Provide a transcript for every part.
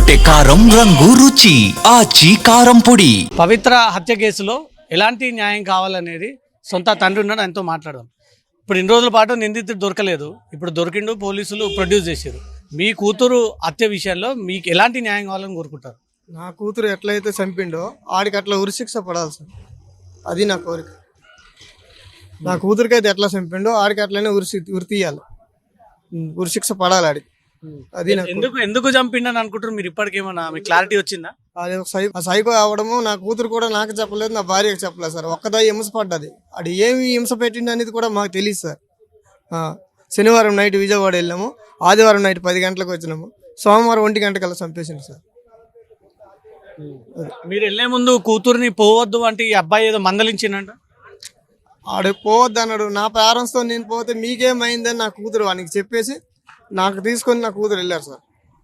కొట్టే కారం రంగు రుచి ఆచి కారం పొడి. పవిత్ర హత్య కేసులో ఎలాంటి న్యాయం కావాలనేది సొంత తండ్రి ఉన్నాడు, ఆయనతో మాట్లాడదాం. ఇప్పుడు ఇన్ని రోజుల పాటు నిందితుడు దొరకలేదు, ఇప్పుడు దొరికిండు, పోలీసులు ప్రొడ్యూస్ చేశారు. మీ కూతురు హత్య విషయంలో మీకు ఎలాంటి న్యాయం కావాలని కోరుకుంటారు? నా కూతురు ఎట్లయితే చంపిండో ఆడికి అట్లా ఉరిశిక్ష పడాలి సార్, అది నా కోరిక. నా కూతురికి అయితే ఎట్లా చంపిండో ఆడికి అట్లనే ఉరి తీయాలి, ఉరిశిక్ష పడాలి ఆడికి. అది నాకు ఎందుకు చంపిండని అనుకుంటారు మీరు? ఇప్పటికేమన్నా మీకు క్లారిటీ వచ్చిందా? అది ఆ సైకో అవడము నా కూతురు కూడా నాకు చెప్పలేదు, నా భార్యకు చెప్పలేదు సార్. ఒక్కదా హింస పడ్డది, అది ఏమి హింస పెట్టింది అనేది కూడా మాకు తెలియదు సార్. శనివారం నైట్ విజయవాడ వెళ్ళాము, ఆదివారం నైట్ 10 గంటలకు వచ్చినాము, సోమవారం 1 గంటకల్లా చంపేసింది సార్. మీరు వెళ్లే ముందు కూతుర్ని పోవద్దు అంటే ఈ అబ్బాయి ఏదో మందలించిందంట. ఆడు పోవద్దు అన్నాడు. నా పేరెంట్స్తో నేను పోతే మీకేమైందని నా కూతురు వానికి చెప్పేసి నాకు తీసుకొని నా కూతురు వెళ్ళారు సార్.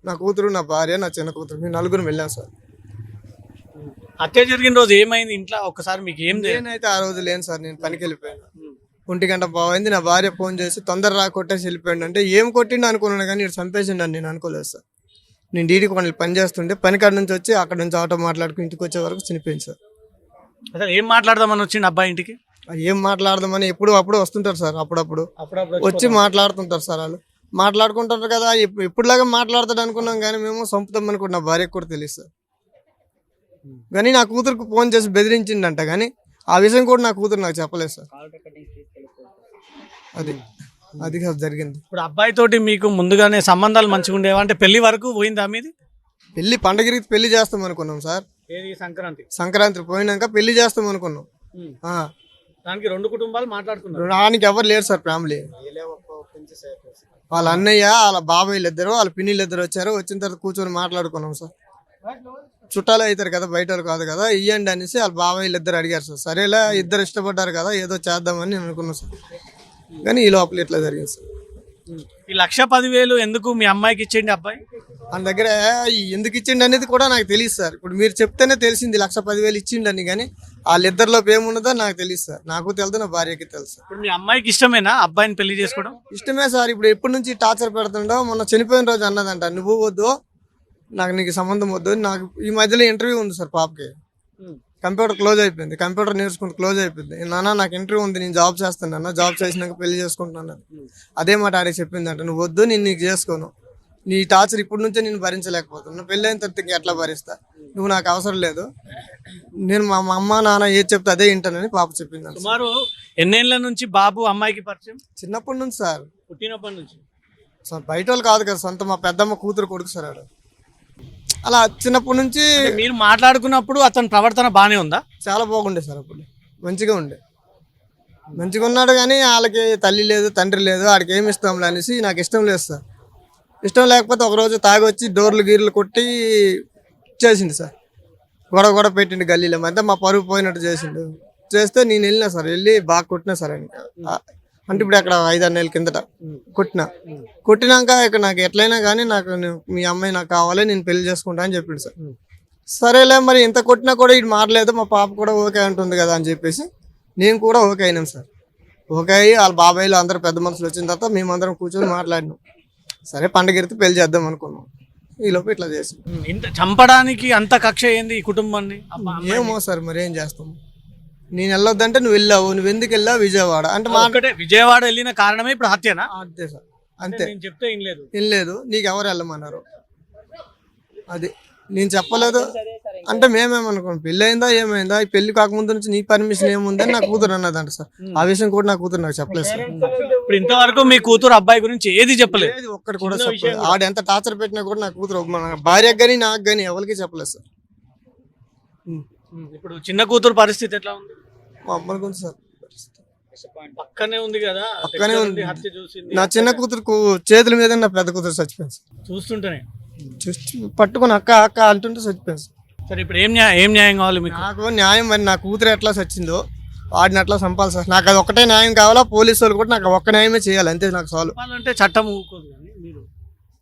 నా కూతురు, నా భార్య, నా చిన్న కూతురు, మేము నలుగురు వెళ్ళాం సార్. హత్య జరిగిన రోజు ఏమైంది ఇంట్లో? ఒక్కసారి మీకు ఏం? నేనైతే ఆ రోజు లేను సార్, నేను పనికి వెళ్ళిపోయాను. 1 గంట బాగుంది. నా భార్య ఫోన్ చేసి తొందర కొట్టేసి వెళ్ళిపోయాడు అంటే ఏం కొట్టిండు అనుకున్నాను, కానీ ఇటు చంపేసిండు అని నేను అనుకోలేదు సార్. నేను డీడీకి కొన్ని పని చేస్తుంటే పని కాడ నుంచి వచ్చి అక్కడ నుంచి ఆటో మాట్లాడుకుని ఇంటికి వచ్చే వరకు చనిపోయింది సార్. అసలు ఏం మాట్లాడదామని వచ్చిండు అబ్బాయి ఇంటికి? ఏం మాట్లాడదామని అప్పుడు వస్తుంటారు సార్, అప్పుడప్పుడు వచ్చి మాట్లాడుతుంటారు సార్. వాళ్ళు మాట్లాడుకుంటారు కదా, ఎప్పుడులాగా మాట్లాడతాడు అనుకున్నాం, కానీ మేము చంపుతాం అనుకుంటున్నా. భార్యకు కూడా తెలియదు సార్. కానీ నా కూతురుకు ఫోన్ చేసి బెదిరించిండంట, కానీ ఆ విషయం కూడా నా కూతురు నాకు చెప్పలేదు సార్. అది జరిగింది. ఇప్పుడు అబ్బాయి తోటి మీకు ముందుగానే సంబంధాలు మంచిగా ఉండేవా? అంటే పెళ్లి వరకు పోయిందా మీది? పెళ్లి పండగరికి పెళ్లి చేస్తాం అనుకున్నాం సార్. సంక్రాంతి పోయినాక పెళ్లి చేస్తాం అనుకున్నాం. దానికి 2 కుటుంబాలు మాట్లాడుకున్నారు. దానికి ఎవరు లేరు సార్ ఫ్యామిలీ. వాళ్ళ అన్నయ్య, వాళ్ళ బాబాయ్లు ఇద్దరు, వాళ్ళ పిన్నిలు ఇద్దరు వచ్చారు. వచ్చిన తర్వాత కూర్చొని మాట్లాడుకున్నాం సార్. చుట్టాలు అవుతారు కదా, బయట వాళ్ళు కాదు కదా, ఇయ్యండి అనేసి వాళ్ళ బాబాయ్లు ఇద్దరు అడిగారు సార్. సరేలా, ఇద్దరు ఇష్టపడ్డారు కదా, ఏదో చేద్దామని నేను అనుకున్నాను సార్. కానీ ఈ లోపల ఇట్లా జరిగింది సార్. ఈ 1,10,000 ఎందుకు మీ అమ్మాయికి ఇచ్చేయండి? అబ్బాయి మన దగ్గర ఎందుకు ఇచ్చిండి అనేది కూడా నాకు తెలియదు సార్. ఇప్పుడు మీరు చెప్తేనే తెలిసింది 1,10,000 ఇచ్చిండని, కానీ వాళ్ళిద్దరిలోపు ఏమున్నదో నాకు తెలియదు సార్. నాకు తెలుసు, నా భార్యకి తెలుసు. ఇప్పుడు మీ అమ్మాయికి ఇష్టమేనా అబ్బాయిని పెళ్లి చేసుకోవడం? ఇష్టమే సార్. ఇప్పుడు ఎప్పటి నుంచి టార్చర్ పెడుతుండో, మొన్న చనిపోయిన రోజు అన్నదంట, నువ్వు వద్దు, నీకు సంబంధం వద్దు. నాకు ఈ మధ్యలో ఇంటర్వ్యూ ఉంది సార్ పాపకి. కంప్యూటర్ క్లోజ్ అయిపోయింది, కంప్యూటర్ నేర్చుకుంటూ క్లోజ్ అయిపోయింది. నాన్న నాకు ఇంటర్వ్యూ ఉంది, నేను జాబ్ చేస్తాను, జాబ్ చేసినాక పెళ్లి చేసుకుంటున్నాను. అదే మాట ఆడే చెప్పిందంట, నువ్వు వద్దు, నేను నీకు చేసుకోను, నీ టార్చర్ ఇప్పటి నుంచే నేను భరించలేకపోతున్నా, పెళ్ళి అయిన తర్వాత ఎట్లా భరిస్తా, నువ్వు నాకు అవసరం లేదు, నేను మా అమ్మ నాన్న ఏది చెప్తే అదే వింటానని పాప చెప్పింది. సుమారు ఎన్నేళ్ల నుంచి బాబు అమ్మాయికి పరిచయం? చిన్నప్పటి నుంచి సార్, పుట్టినప్పటి నుంచి సార్. బయట వాళ్ళు కాదు కదా, సొంత మా పెద్దమ్మ కూతురు కొడుకు సార్. ఆడు అలా చిన్నప్పటి నుంచి. మీరు మాట్లాడుకున్నప్పుడు అతని ప్రవర్తన బాగానే ఉందా? చాలా బాగుండే సార్, అప్పుడు మంచిగా ఉన్నాడు. కానీ వాళ్ళకి తల్లి లేదు, తండ్రి లేదు, ఆడికి ఏమి ఇష్టం అనేసి నాకు ఇష్టం లేదు సార్. ఇష్టం లేకపోతే ఒకరోజు తాగొచ్చి డోర్లు గీర్లు కొట్టి చేసిండు సార్. గొడవ పెట్టిండు గల్లీల మధ్య, మా పరువు పోయినట్టు చేస్తే నేను వెళ్ళినా సార్. వెళ్ళి బాగా కొట్టినా సార్. అంటే ఇప్పుడు అక్కడ 5-6 నెలల కిందట కొట్టినాక ఇక నాకు ఎట్లయినా కానీ నాకు మీ అమ్మాయి నాకు కావాలి, నేను పెళ్లి చేసుకుంటా అని చెప్పిండు సార్. సరేలే, మరి ఇంత కొట్టినా కూడా ఇది మారలేదు, మా పాప కూడా ఓకే అంటుంది కదా అని చెప్పేసి నేను కూడా ఓకే అయినాం సార్. ఓకే అయ్యి వాళ్ళ బాబాయ్లు అందరూ పెద్ద మనుషులు వచ్చిన తర్వాత మేమందరం కూర్చొని మాట్లాడినాం. సరే పండగెడితే పెళ్లి చేద్దాం అనుకున్నాం. ఈ లోపు ఇట్లా చేసి ఇంత చంపడానికి అంత కక్ష ఏంది ఈ కుటుంబాన్ని? ఏమో సార్, మరి ఏం చేస్తాం. నేను వెళ్ళొద్దంటే నువ్వు వెళ్ళావు, నువ్వు ఎందుకు వెళ్ళావు విజయవాడ అంటే విజయవాడ వెళ్ళిన కారణమే ఇప్పుడు హత్యనా? అంతే సార్, అంతే. చెప్తే ఏం లేదు, నీకు ఎవరు వెళ్ళమన్నారు, అది నేను చెప్పలేదు అంటే మేమేమనుకోండి. పెళ్లి అయిందా ఏమైందా, ఈ పెళ్లి కాకముందు నుంచి నీ పర్మిషన్ ఏముందని నా కూతురు అన్నదంట సార్. ఆ విషయం కూడా నా కూతురు నాకు చెప్పలేదు సార్. ఇప్పుడు ఇంతవరకు మీ కూతురు అబ్బాయి గురించి ఏది చెప్పలేదు? ఒక్కటి కూడా చెప్పలేదు. ఆడ ఎంత టార్చర్ పెట్టినా కూడా నా కూతురు భార్యకు కానీ నాకు కానీ ఎవరికి చెప్పలేదు సార్. ఇప్పుడు చిన్న కూతురు పరిస్థితి ఎట్లా ఉంది? మా అమ్మకి ఉంది సార్, పక్కనే ఉంది కదా, పక్కనే ఉంది. నా చిన్న కూతురు చేతుల మీద నా పెద్ద కూతురు చచ్చిపోయింది సార్. చూస్తుంటేనే పట్టుకుని అక్క అక్క అంటుంటే చచ్చిపోయింది. సరే ఇప్పుడు ఏం న్యాయం కావాలి మీకు? నాకు న్యాయం, మరి నా కూతురు ఎట్లా చచ్చిందో వాడిని అట్లా చంపాలి సార్. నాకు అది ఒకటే న్యాయం కావాలా, పోలీసు వాళ్ళు కూడా నాకు ఒక్క న్యాయమే చేయాలి, అంతే నాకు చాలు. అంటే చట్టం ఊరుకోదు, మీరు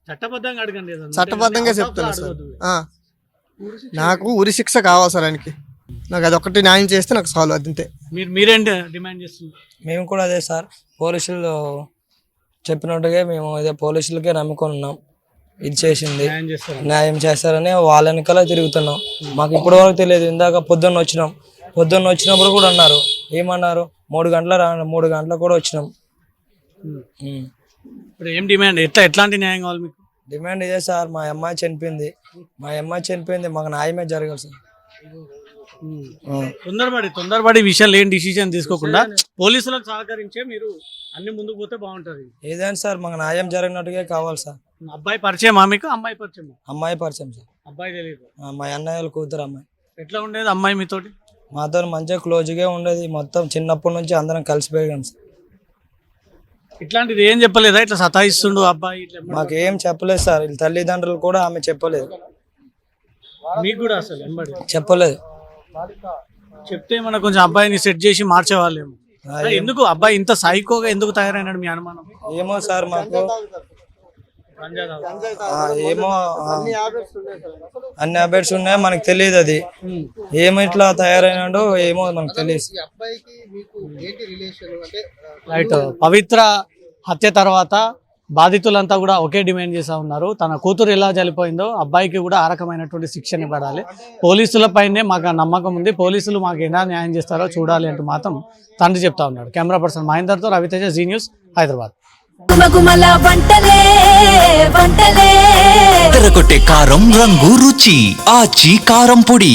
చట్టబద్ధంగా అడగండి. చట్టబద్ధంగా చెప్తాను సార్. నాకు ఉరి శిక్ష కావాలి సార్ ఆయనకి. నాకు అది ఒకటి న్యాయం చేస్తే నాకు చాలు, అదంతే. మీరేంటి డిమాండ్ చేస్తున్నారు? మేము కూడా అదే సార్, పోలీసులు చెప్పినట్టుగా మేము అదే పోలీసులకే నమ్ముకొని ఉన్నాం. ఇది చేసింది, న్యాయం చేస్తారు. న్యాయం చేస్తారని వాళ్ళ వెనకాల తిరుగుతున్నాం. మాకు ఇప్పటి వరకు తెలియదు. ఇందాక పొద్దున్న వచ్చినప్పుడు కూడా అన్నారు, ఏమన్నారు, 3 గంటల 3 గంటలకు కూడా వచ్చినాం. ఇప్పుడు ఏం డిమాండ్, ఎట్లాంటి న్యాయం కావాలి మీకు? డిమాండ్ ఇదే సార్, మా అమ్మాయి చనిపోయింది, మాకు న్యాయమే జరగాలి సార్. తొందరపడి విషయాలు ఏం డిసిషన్ తీసుకోకుండా పోలీసులకు సహకరించే మీరు అన్ని ముందుకు పోతే బాగుంటది. ఏదైనా సార్ మాకు న్యాయం జరిగినట్టుగా కావాలి సార్. అబ్బాయి పరిచయమా మీకు? అమ్మాయి పరిచయమా? అమ్మాయి పరిచయం సార్. అబ్బాయి తెలియదు. మా అన్నయ్య వాళ్ళ కూతురు అమ్మాయి. ఎట్లా ఉండేది అమ్మాయి మీతోటి? మాతో మంచిగా క్లోజ్గా ఉండేది. మొత్తం చిన్నప్పటి నుంచి అందరం కలిసిపోయాం సార్. ఇట్లాంటిది ఏం చెప్పలేదా, ఇట్లా సతాయిస్తుండు అబ్బాయి ఇట్లా? మాకు ఏం చెప్పలేదు సార్. వీళ్ళ తల్లిదండ్రులు కూడా ఆమె చెప్పలేదు. మీకు కూడా అసలు వెంబడి చెప్పలేదు. చెప్తే మన కొంచెం అబ్బాయిని సెట్ చేసి మార్చేవాళ్ళేమో. ఎందుకు అబ్బాయి ఇంత సైకోగా ఎందుకు తయారైనాడు మీ అనుమానం? ఏమో సార్, మాకు ఏమో అన్ని అప్డేట్స్ ఉన్నాయి, మనకు తెలియదు. అది ఏమో ఇట్లా తయారైనాడో ఏమో మనకు తెలియదు. రైట్. పవిత్ర హత్య తర్వాత బాధితులంతా కూడా ఒకే డిమాండ్ చేస్తూ ఉన్నారు. తన కూతురు ఎలా చనిపోయిందో అబ్బాయికి కూడా ఆ రకమైనటువంటి శిక్షణ పడాలి. పోలీసులపైనే మాకు ఆ నమ్మకం ఉంది, పోలీసులు మాకు ఎలా న్యాయం చేస్తారో చూడాలి అంటూ మాత్రం తండ్రి చెప్తా ఉన్నాడు. కెమెరా పర్సన్ మహేందర్తో రవితేజ, జీ న్యూస్, హైదరాబాద్. తెరకొట్టే కారం రంగు రుచి ఆచి కారం పొడి.